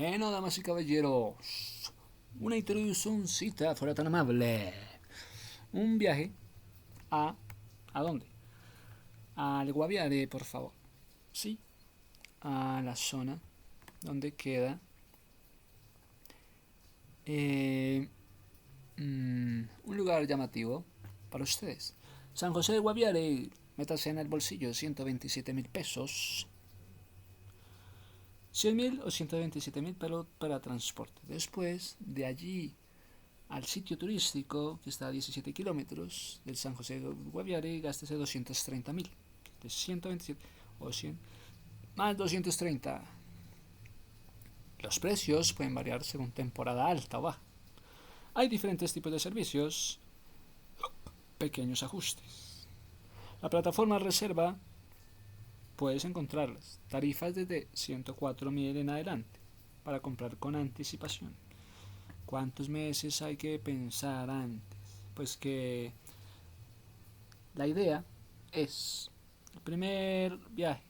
Bueno, damas y caballeros, una introduccióncita fuera tan amable. Un viaje a... ¿A dónde? Al Guaviare, por favor. Sí, a la zona donde queda eh, un lugar llamativo para ustedes. San José de Guaviare, métase en el bolsillo 127.000 pesos. 100.000 o 127.000 para transporte. Después, de allí al sitio turístico, que está a 17 kilómetros del San José de Guaviare, gástese 230.000. De 127 o 100 más 230. Los precios pueden variar según temporada alta o baja. Hay diferentes tipos de servicios, pequeños ajustes. La plataforma reserva puedes encontrarlas. Tarifas desde 104.000 en adelante para comprar con anticipación. ¿Cuántos meses hay que pensar antes? Pues que la idea es el primer viaje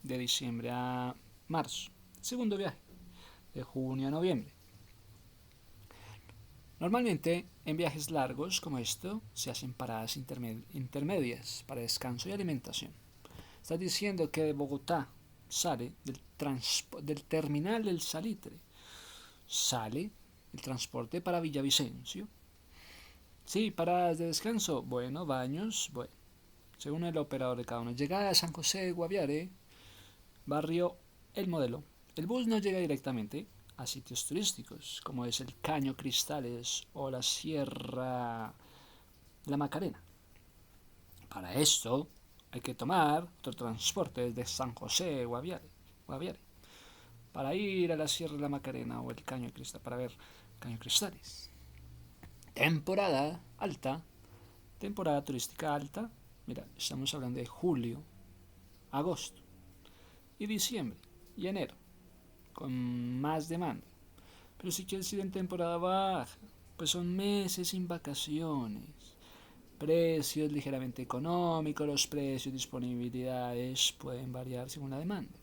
de diciembre a marzo, segundo viaje de junio a noviembre. Normalmente en viajes largos como esto se hacen paradas intermedias para descanso y alimentación. Estás diciendo que de Bogotá sale del terminal del Salitre, sale el transporte para Villavicencio. Sí, paradas de descanso, bueno, baños, bueno, según el operador de cada uno. Llegada a San José de Guaviare, barrio El Modelo. El bus no llega directamente a sitios turísticos, como es el Caño Cristales o la Sierra La Macarena. Para esto hay que tomar otro transporte desde San José de Guaviare, para ir a la Sierra La Macarena o el Caño Cristales, para ver Caño Cristales. Temporada alta, temporada turística alta. Mira, estamos hablando de julio, agosto y diciembre y enero, con más demanda. Pero si quieres ir en temporada baja, pues son meses sin vacaciones. Precios ligeramente económicos, los precios, disponibilidades pueden variar según la demanda.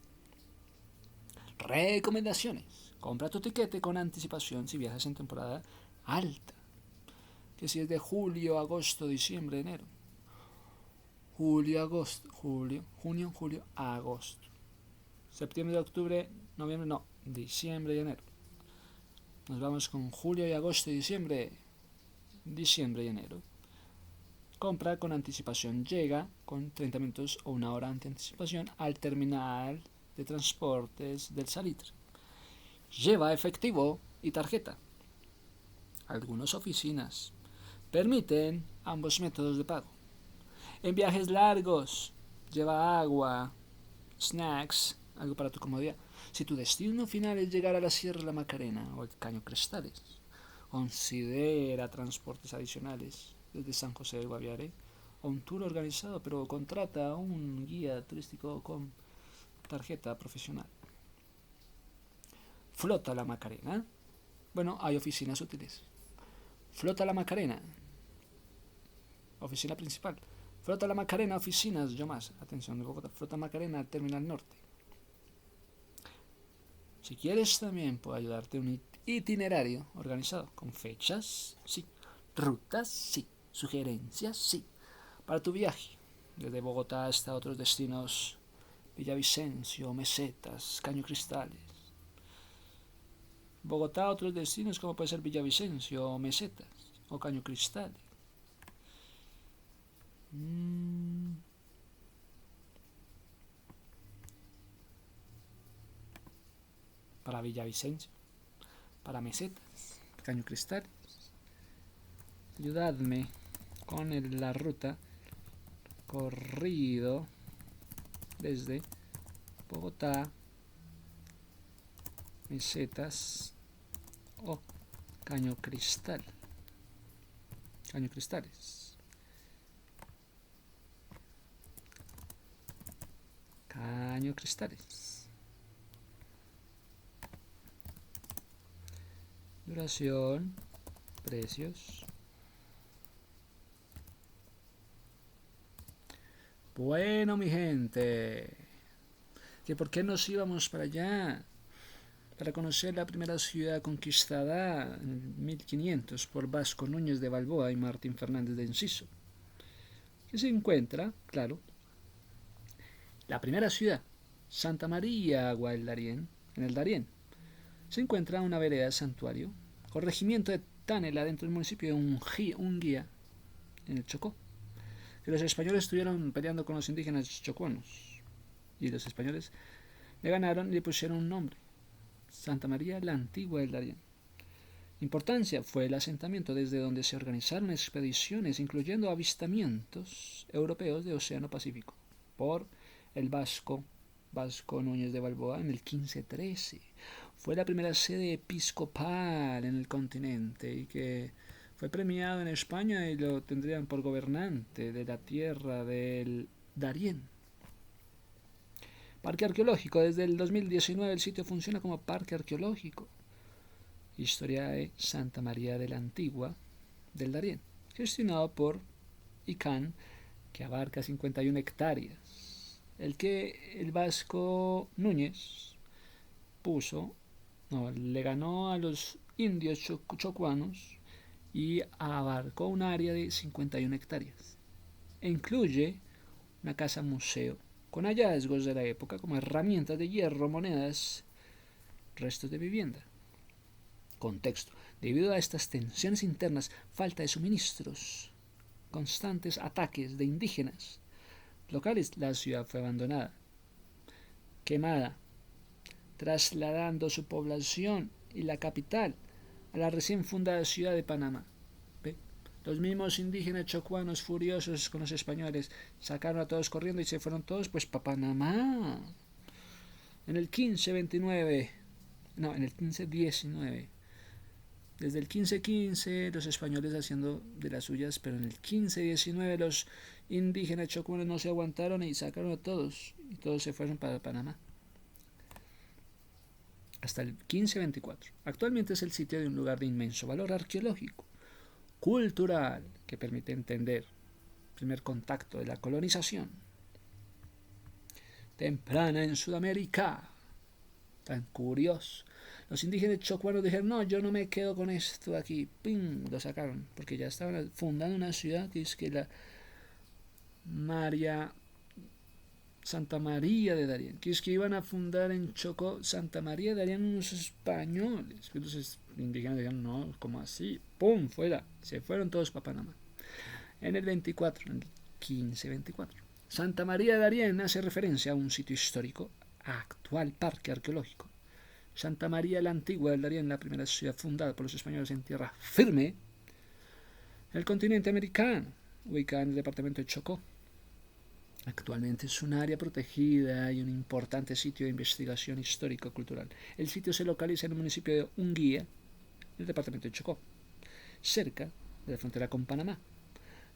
Recomendaciones. Compra tu tiquete con anticipación si viajas en temporada alta. Que si es de julio, agosto, diciembre, enero. Julio, agosto, junio, julio, agosto. Septiembre, octubre, noviembre, no, diciembre y enero. Nos vamos con julio y agosto y diciembre. Diciembre y enero. Compra con anticipación. Llega con 30 minutos o una hora de anticipación al terminal de transportes del Salitre. Lleva efectivo y tarjeta. Algunas oficinas permiten ambos métodos de pago. En viajes largos, lleva agua, snacks, algo para tu comodidad. Si tu destino final es llegar a la Sierra de la Macarena o el Caño Cristales, considera transportes adicionales desde San José de Guaviare o un tour organizado, pero contrata un guía turístico con tarjeta profesional. Flota la Macarena. Bueno, hay oficinas útiles. Flota la Macarena. Oficina principal. Flota la Macarena, oficinas, yo más. Atención de Bogotá. Flota Macarena, Terminal Norte. Si quieres también puedo ayudarte un itinerario organizado con fechas, sí. Rutas, sí. Sugerencias, sí. Para tu viaje. Desde Bogotá hasta otros destinos. Villavicencio, Mesetas, Caño Cristales. Bogotá, otros destinos como puede ser Villavicencio, Mesetas o Caño Cristales. Para Villavicencio, para Mesetas, Caño Cristales. Ayudadme con la ruta corrido desde Bogotá, Mesetas o Caño Cristal. Caño Cristales. Caño Cristales. Duración, precios. Bueno, mi gente, ¿que por qué nos íbamos para allá? para conocer la primera ciudad conquistada en 1500 por Vasco Núñez de Balboa y Martín Fernández de Enciso, que se encuentra, claro, la primera ciudad, Santa María Agua del Darién, en el Darién. Se encuentra una vereda santuario, corregimiento de Tánela dentro del municipio de Unguía, en el Chocó, que los españoles estuvieron peleando con los indígenas chocuanos, y los españoles le ganaron y le pusieron un nombre, Santa María la Antigua del Darién. Importancia fue el asentamiento desde donde se organizaron expediciones, incluyendo avistamientos europeos de Océano Pacífico, por el Vasco Núñez de Balboa en el 1513. Fue la primera sede episcopal en el continente y que fue premiado en España y lo tendrían por gobernante de la tierra del Darién. Parque arqueológico. Desde el 2019 el sitio funciona como parque arqueológico. Historia de Santa María de la Antigua del Darién, gestionado por ICANN, que abarca 51 hectáreas. El que el Vasco Núñez le ganó a los indios chocuanos y abarcó un área de 51 hectáreas. E incluye una casa museo con hallazgos de la época como herramientas de hierro, monedas, restos de vivienda. Contexto. Debido a estas tensiones internas, falta de suministros, constantes ataques de indígenas locales, la ciudad fue abandonada, quemada, trasladando su población y la capital a la recién fundada ciudad de Panamá. ¿Ve? Los mismos indígenas chocuanos furiosos con los españoles sacaron a todos corriendo y se fueron todos pues para Panamá. En el 1519, desde el 1515 los españoles haciendo de las suyas, pero en el 1519 los indígenas chocuanos no se aguantaron y sacaron a todos, y todos se fueron para Panamá. Hasta el 1524. Actualmente es el sitio de un lugar de inmenso valor arqueológico, cultural, que permite entender el primer contacto de la colonización temprana en Sudamérica. Tan curioso. Los indígenas chocuanos dijeron, no, yo no me quedo con esto aquí. ¡Pim! Lo sacaron, porque ya estaban fundando una ciudad que es que la Santa María de Darién, que es que iban a fundar en Chocó Santa María de Darién unos españoles. Entonces los indígenas dijeron, no, ¿cómo así? ¡Pum! Fuera. Se fueron todos para Panamá. En el 1524. Santa María de Darién hace referencia a un sitio histórico, actual parque arqueológico. Santa María la Antigua del Darién, la primera ciudad fundada por los españoles en tierra firme en el continente americano, ubicada en el departamento de Chocó. Actualmente es un área protegida y un importante sitio de investigación histórico-cultural. El sitio se localiza en el municipio de Unguía, en el departamento de Chocó, cerca de la frontera con Panamá.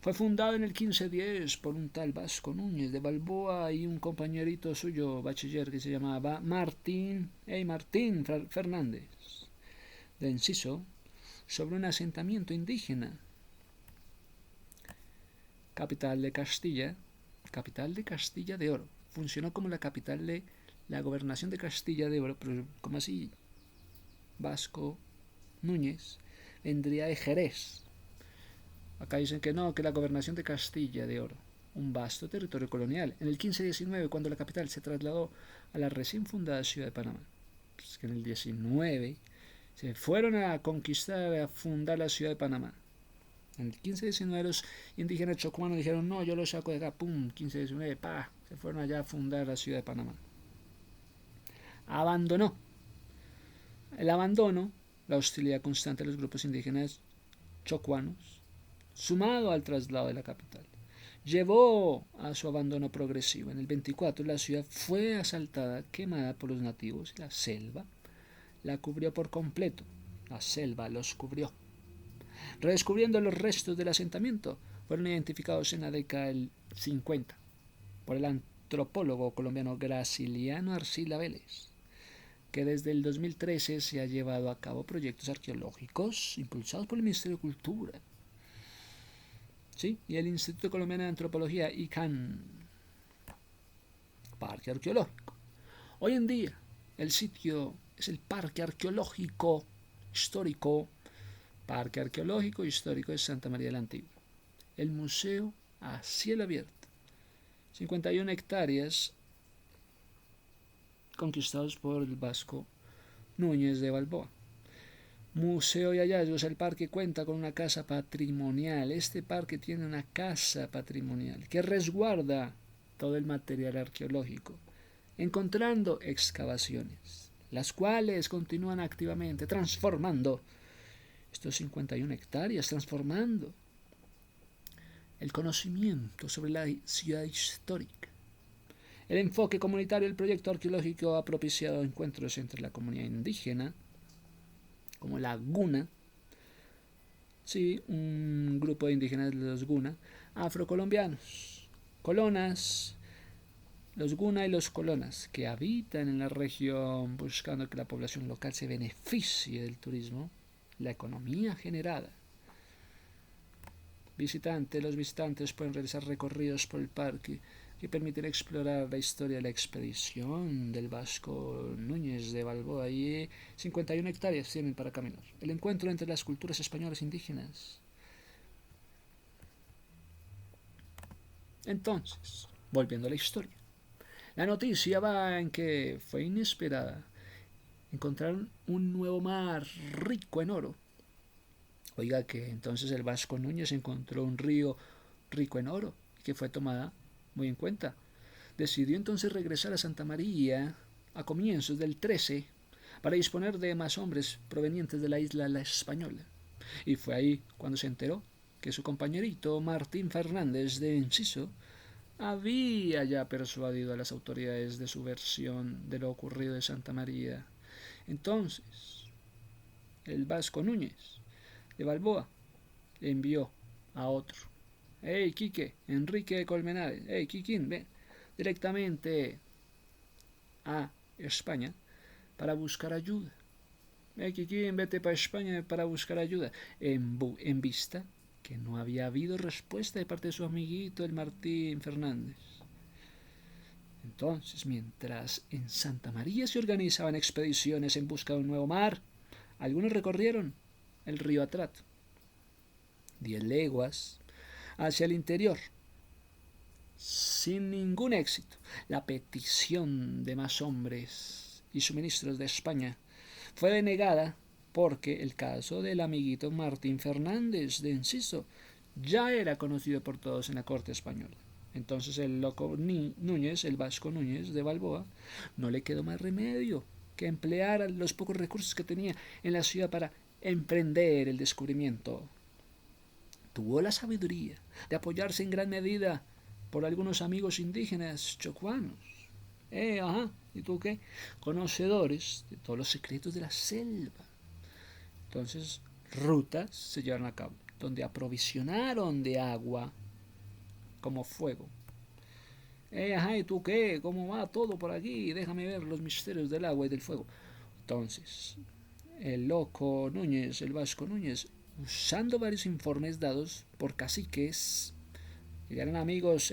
Fue fundado en el 1510 por un tal Vasco Núñez de Balboa y un compañerito suyo, bachiller, que se llamaba Martín Fernández de Enciso, sobre un asentamiento indígena. Capital de Castilla de Oro. Funcionó como la capital de la gobernación de Castilla de Oro, pero como así Vasco Núñez vendría de Jerez. Acá dicen que no, que la gobernación de Castilla de Oro, un vasto territorio colonial. En el 1519, cuando la capital se trasladó a la recién fundada ciudad de Panamá, pues que en el 19 se fueron a conquistar, a fundar la ciudad de Panamá. En el 1519 los indígenas chocuanos dijeron, no, yo lo saco de acá, pum, 1519, pa, se fueron allá a fundar la ciudad de Panamá. El abandono, la hostilidad constante de los grupos indígenas chocuanos, sumado al traslado de la capital, llevó a su abandono progresivo. En el 24 la ciudad fue asaltada, quemada por los nativos y la selva la cubrió por completo. La selva los cubrió. Redescubriendo los restos del asentamiento, fueron identificados en la década del 50 por el antropólogo colombiano Graciliano Arcila Vélez, que desde el 2013 se ha llevado a cabo proyectos arqueológicos impulsados por el Ministerio de Cultura, ¿sí? Y el Instituto Colombiano de Antropología, ICANN. Parque arqueológico. Hoy en día, el sitio es el Parque Arqueológico Histórico de Santa María la Antigua. El museo a cielo abierto. 51 hectáreas conquistados por el vasco Núñez de Balboa. Museo y hallazgos. El parque cuenta con una casa patrimonial. Este parque tiene una casa patrimonial que resguarda todo el material arqueológico, encontrando excavaciones, las cuales continúan activamente transformando estos 51 hectáreas, transformando el conocimiento sobre la ciudad histórica. El enfoque comunitario del proyecto arqueológico ha propiciado encuentros entre la comunidad indígena, como la Guna, sí, un grupo de indígenas de los Guna, afrocolombianos, colonas, los Guna y los colonas, que habitan en la región buscando que la población local se beneficie del turismo, la economía generada. Los visitantes pueden realizar recorridos por el parque que permiten explorar la historia de la expedición del vasco Núñez de Balboa y 51 hectáreas tienen para caminar. El encuentro entre las culturas españolas e indígenas. Entonces, volviendo a la historia. La noticia va en que fue inesperada. Encontraron un nuevo mar rico en oro. Oiga, que entonces el vasco Núñez encontró un río rico en oro y que fue tomada muy en cuenta. Decidió entonces regresar a Santa María a comienzos del 13 para disponer de más hombres provenientes de la isla La Española. Y fue ahí cuando se enteró que su compañerito Martín Fernández de Enciso había ya persuadido a las autoridades de su versión de lo ocurrido de Santa María. Entonces, el vasco Núñez de Balboa le envió a otro. Hey, Quique, Enrique de Colmenares. Hey, Quiquín, ven directamente a España para buscar ayuda. Hey, Quiquín, vete para España para buscar ayuda. En vista que no había habido respuesta de parte de su amiguito, el Martín Fernández. Entonces, mientras en Santa María se organizaban expediciones en busca de un nuevo mar, algunos recorrieron el río Atrat, 10 leguas, hacia el interior, sin ningún éxito. La petición de más hombres y suministros de España fue denegada porque el caso del amiguito Martín Fernández de Enciso ya era conocido por todos en la corte española. Entonces el loco Núñez, el vasco Núñez de Balboa, no le quedó más remedio que emplear los pocos recursos que tenía en la ciudad para emprender el descubrimiento. Tuvo la sabiduría de apoyarse en gran medida por algunos amigos indígenas chocuanos. ¿Y tú qué? Conocedores de todos los secretos de la selva. Entonces, rutas se llevaron a cabo, donde aprovisionaron de agua como fuego. ¿Y tú qué? ¿Cómo va todo por aquí? Déjame ver los misterios del agua y del fuego. Entonces, el loco Núñez, el vasco Núñez, usando varios informes dados por caciques, llegaron amigos,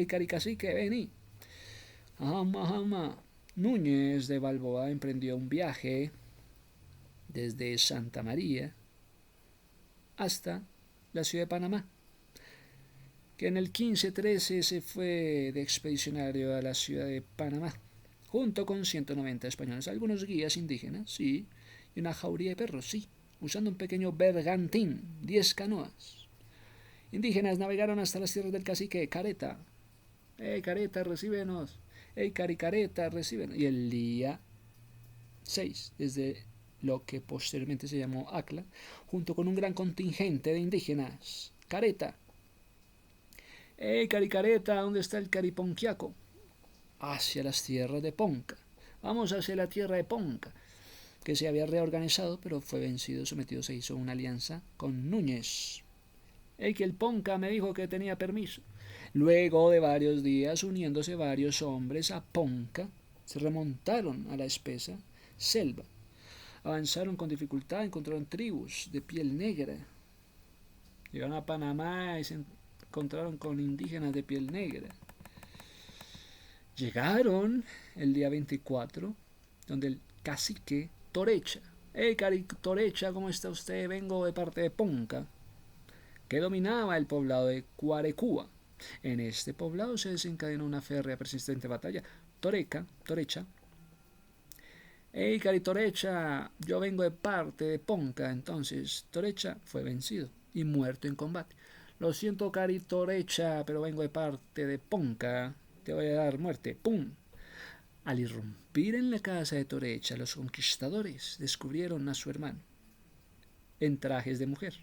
caricacique, vení. Núñez de Balboa emprendió un viaje desde Santa María hasta la ciudad de Panamá, que en el 1513 se fue de expedicionario a la ciudad de Panamá, junto con 190 españoles, algunos guías indígenas, sí, y una jauría de perros, sí, usando un pequeño bergantín, 10 canoas. Indígenas navegaron hasta las tierras del cacique Careta. Careta, recíbenos. Careta, recíbenos. Y el día 6, desde lo que posteriormente se llamó Acla, junto con un gran contingente de indígenas. Careta. Caricareta, ¿dónde está el Cariponquiaco? Hacia las tierras de Ponca. Vamos hacia la tierra de Ponca, que se había reorganizado, pero fue vencido, sometido, se hizo una alianza con Núñez. Que el Ponca me dijo que tenía permiso. Luego de varios días, uniéndose varios hombres a Ponca, se remontaron a la espesa selva. Avanzaron con dificultad, encontraron tribus de piel negra. Llegaron a Panamá y se encontraron con indígenas de piel negra. Llegaron el día 24, donde el cacique Torecha. Cari Torecha, ¿cómo está usted? Vengo de parte de Ponca, que dominaba el poblado de Cuarecúa. En este poblado se desencadenó una férrea persistente batalla. Torecha. Cari Torecha, yo vengo de parte de Ponca. Entonces Torecha fue vencido y muerto en combate. Lo siento, Cari Torecha, pero vengo de parte de Ponca. Te voy a dar muerte. ¡Pum! Al irrumpir en la casa de Torecha, los conquistadores descubrieron a su hermano en trajes de mujer,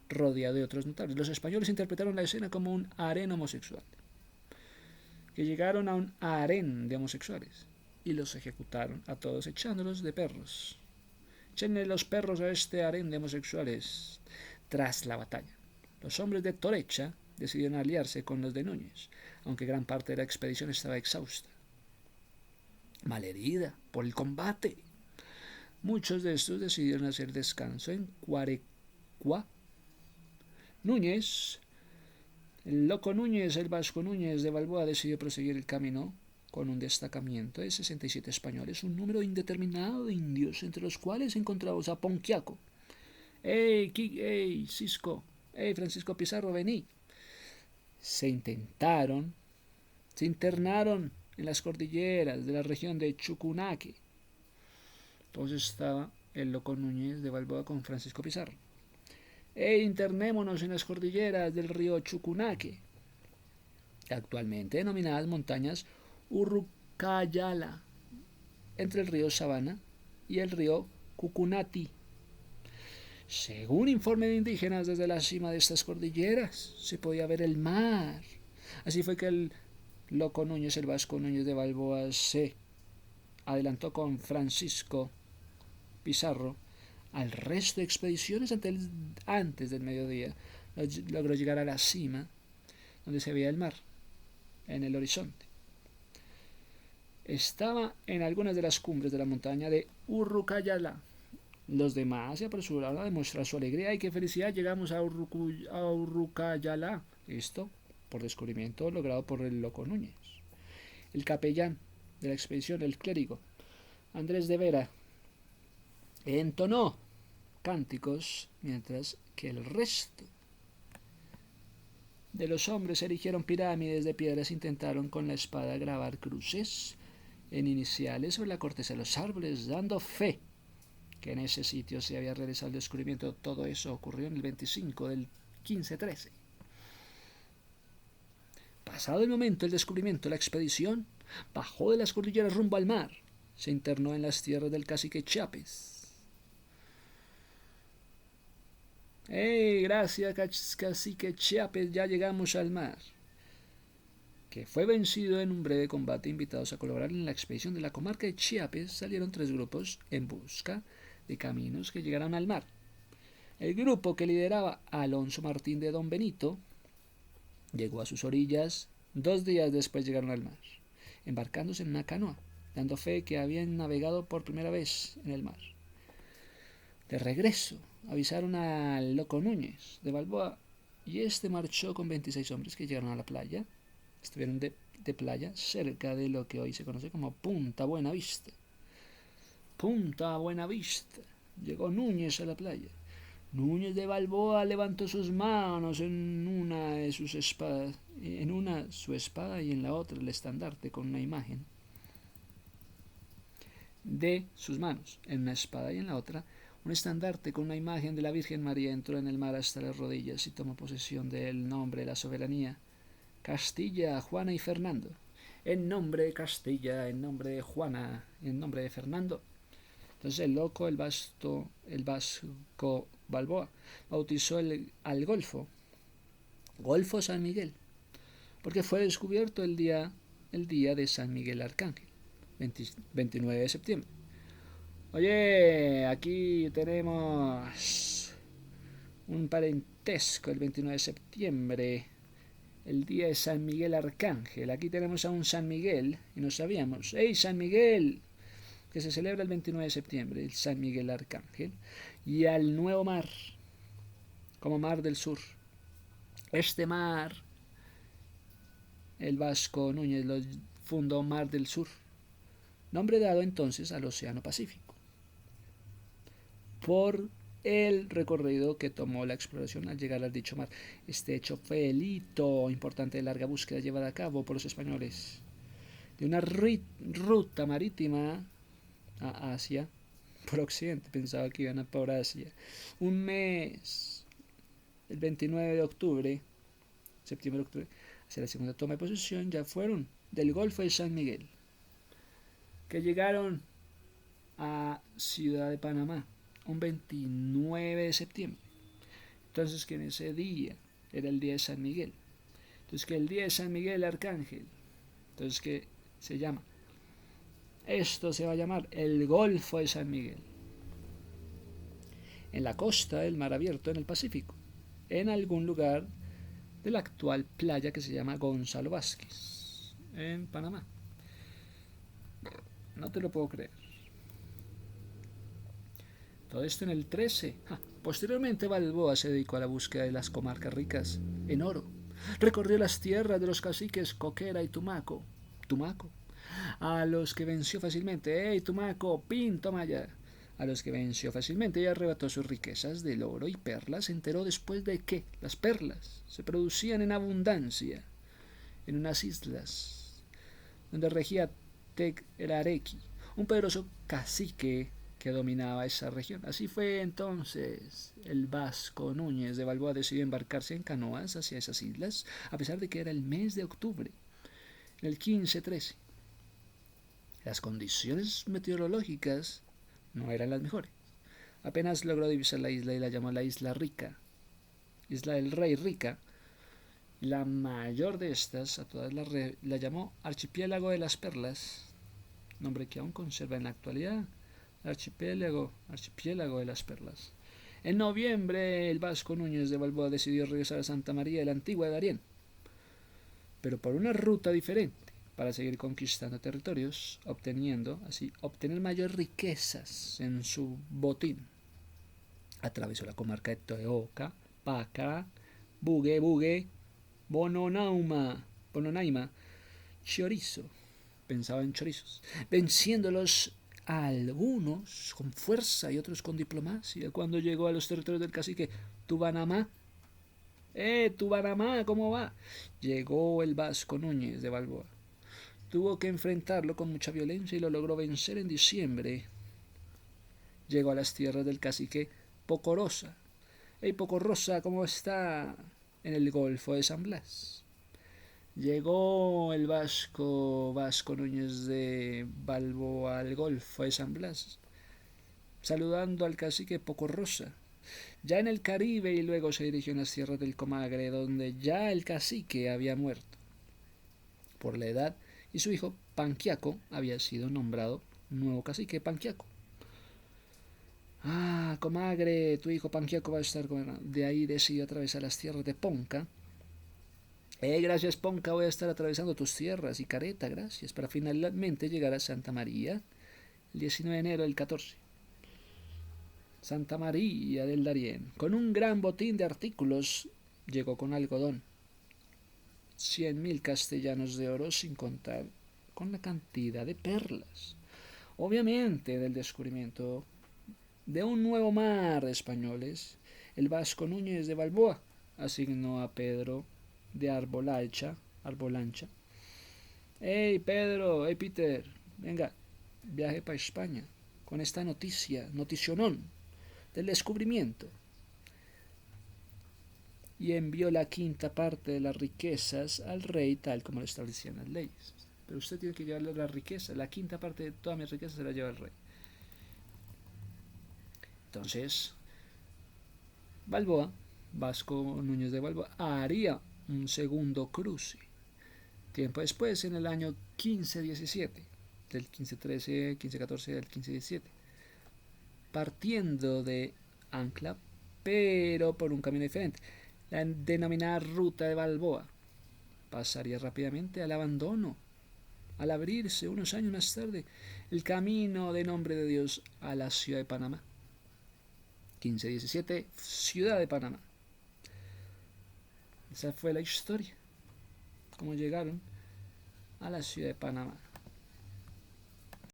rodeado de otros notables. Los españoles interpretaron la escena como un harén homosexual, que llegaron a un harén de homosexuales y los ejecutaron a todos echándolos de perros. Échenle los perros a este harén de homosexuales. Tras la batalla, los hombres de Torecha decidieron aliarse con los de Núñez, aunque gran parte de la expedición estaba exhausta, malherida por el combate. Muchos de estos decidieron hacer descanso en Cuarecua. Núñez, el loco Núñez, el vasco Núñez de Balboa, decidió proseguir el camino con un destacamento de 67 españoles, un número indeterminado de indios, entre los cuales encontramos a Ponquiaco. Cisco! Francisco Pizarro, vení! Se internaron en las cordilleras de la región de Chucunaque. Entonces estaba el loco Núñez de Balboa con Francisco Pizarro. Internémonos en las cordilleras del río Chucunaque, actualmente denominadas montañas Urrucayala, entre el río Sabana y el río Cucunati. Según informe de indígenas, desde la cima de estas cordilleras se podía ver el mar. Así fue que el loco Núñez, el vasco Núñez de Balboa, se adelantó con Francisco Pizarro al resto de expediciones antes del mediodía. Logró llegar a la cima, donde se veía el mar en el horizonte. Estaba en algunas de las cumbres de la montaña de Urrucayala. Los demás se apresuraron a demostrar su alegría. ¡Y qué felicidad! Llegamos a Urrucayala. Esto por descubrimiento logrado por el loco Núñez. El capellán de la expedición, el clérigo Andrés de Vera, entonó cánticos, mientras que el resto de los hombres erigieron pirámides de piedras e intentaron con la espada grabar cruces en iniciales sobre la corteza de los árboles, dando fe que en ese sitio se había realizado el descubrimiento. Todo eso ocurrió en el 25 del 1513. Pasado el momento del descubrimiento, la expedición bajó de las cordilleras rumbo al mar. Se internó en las tierras del cacique Chiapes. Gracias, cacique Chiapes, ya llegamos al mar. Que fue vencido en un breve combate. Invitados a colaborar en la expedición de la comarca de Chiapes, salieron 3 grupos en busca de caminos que llegaran al mar. El grupo que lideraba Alonso Martín de Don Benito llegó a sus orillas. 2 días después llegaron al mar, embarcándose en una canoa, dando fe que habían navegado por primera vez en el mar. De regreso, avisaron al loco Núñez de Balboa y este marchó con 26 hombres que llegaron a la playa. Estuvieron de playa cerca de lo que hoy se conoce como Punta Buenavista. Punta Buenavista. Llegó Núñez a la playa. Núñez de Balboa levantó sus manos, en una su espada y en la otra el estandarte con una imagen de sus manos, en una espada y en la otra un estandarte con una imagen de la Virgen María. Entró en el mar hasta las rodillas y tomó posesión del nombre de la soberanía. Castilla, Juana y Fernando. En nombre de Castilla, en nombre de Juana, en nombre de Fernando. Entonces el loco, el vasco Balboa, bautizó al Golfo San Miguel, porque fue descubierto el día de San Miguel Arcángel, 29 de septiembre. Oye, aquí tenemos un parentesco, el 29 de septiembre, el día de San Miguel Arcángel. Aquí tenemos a un San Miguel y no sabíamos. ¡Hey, San Miguel! Que se celebra el 29 de septiembre, el San Miguel Arcángel, y al nuevo mar, como Mar del Sur. Este mar, el vasco Núñez lo fundó Mar del Sur, nombre dado entonces al Océano Pacífico, por el recorrido que tomó la exploración al llegar al dicho mar. Este hecho fue el hito importante de larga búsqueda llevada a cabo por los españoles de una ruta marítima a Asia por occidente. Pensaba que iban a por Asia. Un mes, el 29 de octubre, septiembre-octubre, hacia la segunda toma de posesión, ya fueron del Golfo de San Miguel, que llegaron a Ciudad de Panamá un 29 de septiembre. Entonces que en ese día era el día de San Miguel. Entonces que el día de San Miguel Arcángel. Entonces que se llama. Esto se va a llamar el Golfo de San Miguel. En la costa del mar abierto en el Pacífico. En algún lugar de la actual playa que se llama Gonzalo Vázquez. En Panamá. No te lo puedo creer. Todo esto en el 13. Posteriormente Balboa se dedicó a la búsqueda de las comarcas ricas en oro. Recorrió las tierras de los caciques Coquera y Tumaco. A los que venció fácilmente. ¡Ey, Tumaco! ¡Pin, toma ya! A los que venció fácilmente y arrebató sus riquezas del oro y perlas. Se enteró después de que las perlas se producían en abundancia en unas islas donde regía Tegrareki, un poderoso cacique que dominaba esa región. Así fue entonces el Vasco Núñez de Balboa decidió embarcarse en canoas hacia esas islas, a pesar de que era el mes de octubre, en el 1513. Las condiciones meteorológicas no eran las mejores. Apenas logró divisar la isla y la llamó la Isla Rica, Isla del Rey Rica. La mayor de estas, a todas la llamó Archipiélago de las Perlas, nombre que aún conserva en la actualidad. Archipiélago de las Perlas. En noviembre, el Vasco Núñez de Balboa decidió regresar a Santa María de la Antigua de Darién, pero por una ruta diferente, para seguir conquistando territorios, obtener mayores riquezas en su botín. Atravesó la comarca de Toeoca, Paca, Bugue, Bononaima, Chorizo. Pensaba en chorizos, venciéndolos a algunos con fuerza y otros con diplomacia. Cuando llegó a los territorios del cacique Tubanamá, Tubanamá, ¿cómo va? Llegó el Vasco Núñez de Balboa. Tuvo que enfrentarlo con mucha violencia y lo logró vencer en diciembre. Llegó a las tierras del cacique Pocorosa. Pocorosa, ¿cómo está? En el Golfo de San Blas. Llegó el Vasco Núñez de Balboa al Golfo de San Blas, saludando al cacique Pocorosa, ya en el Caribe, y luego se dirigió a las tierras del Comagre, donde ya el cacique había muerto por la edad, y su hijo Panquiaco había sido nombrado nuevo cacique Panquiaco. Comagre, tu hijo Panquiaco va a estar gobernando. De ahí decidió atravesar las tierras de Ponca. Gracias, Ponca, voy a estar atravesando tus tierras. Y Careta, gracias, para finalmente llegar a Santa María el 19 de enero del 14. Santa María del Darién. Con un gran botín de artículos, llegó con algodón, 100.000 castellanos de oro, sin contar con la cantidad de perlas. Obviamente, del descubrimiento de un nuevo mar de españoles, el Vasco Núñez de Balboa asignó a Pedro de Arbolancha. Pedro, Peter, venga, viaje para España con esta noticionón del descubrimiento. Y envió la quinta parte de las riquezas al rey, tal como lo establecían las leyes. Pero usted tiene que llevarle la riqueza, la quinta parte de toda mi riqueza se la lleva el rey. Entonces, Vasco Núñez de Balboa, haría un segundo cruce. Tiempo después, en el año 1517, del 1513, 1514 del 1517, partiendo de Ancla, pero por un camino diferente, la denominada Ruta de Balboa, pasaría rápidamente al abandono, al abrirse unos años más tarde el camino de Nombre de Dios a la ciudad de Panamá. 1517, ciudad de Panamá. Esa fue la historia, cómo llegaron a la ciudad de Panamá.